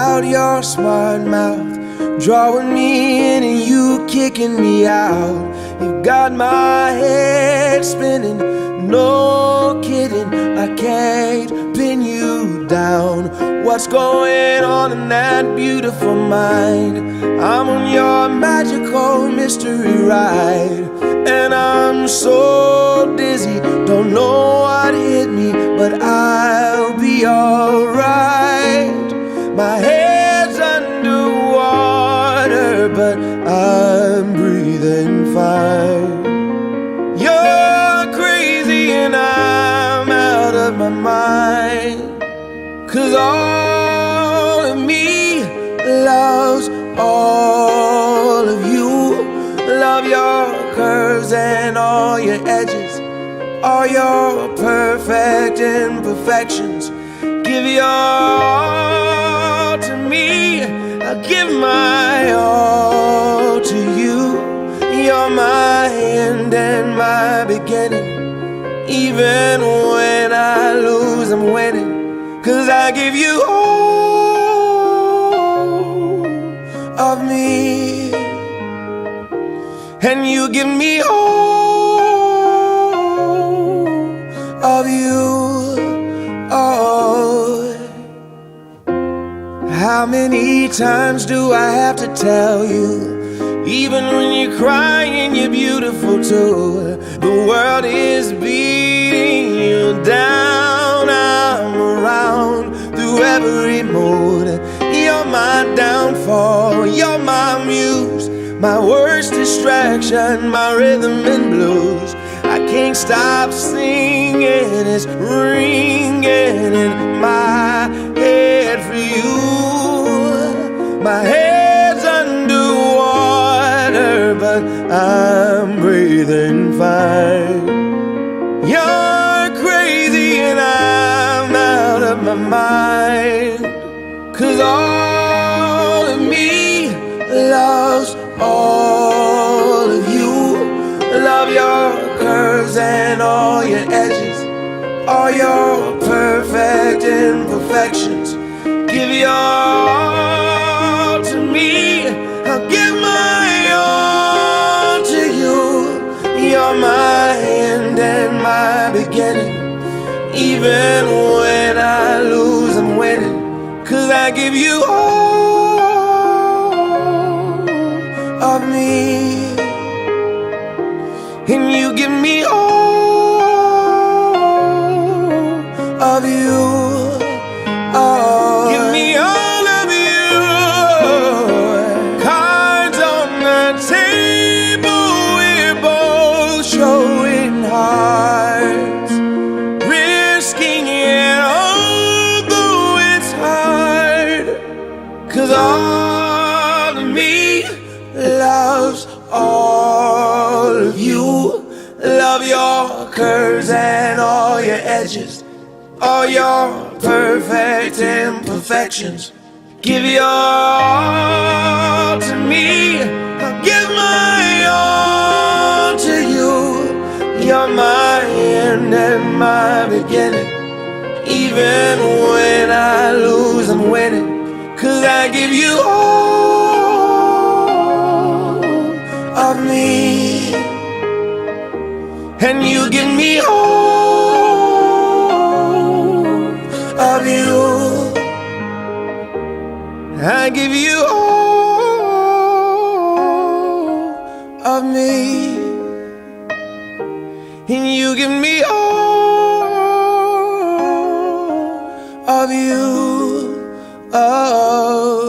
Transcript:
out your smart mouth, drawing me in and you kicking me out. You got my head spinning, no kidding, I can't pin you down. What's going on in that beautiful mind? I'm on your magical mystery ride, and I'm so dizzy, don't know what hit me, but I'll be alright. My head's underwater, but I'm breathing fine. You're crazy and I'm out of my mind, 'cause all of me loves all of you. Love your curves and all your edges, all your perfect imperfections. Give your all to me, I'll give my all to you. You're my end and my beginning. Even when I lose, I'm winning, 'cause I give you all of me, and you give me all of you. Oh, how many times do I have to tell you? Even when you're crying, you're beautiful too. The world is beating you down. I'm around through every mood. You're my downfall, you're my muse, my worst distraction, my rhythm and blues. I can't stop singing, it's ringing in my head for you. My head's underwater, but I'm breathing fine. You're crazy and I'm out of my mind, 'cause all of me loves all of you. Love your curves and all your edges, all your perfect imperfections. Give your all to me, I'll give my all to you. You're my end and my beginning. Even when I lose, I'm winning, 'cause I give you all of me, and you give me all of you. Oh, give me all of you. Cards on the table, we're both showing hearts, risking it although it's hard, 'cause all of me loves all of you. Love your curves and all your edges, all your perfect imperfections. Give your all to me, I'll give my all to you. You're my end and my beginning. Even when I lose, I'm winning, 'cause I give you all of me, and you give me all of you. I give you all of me, and you give me all of you. Oh.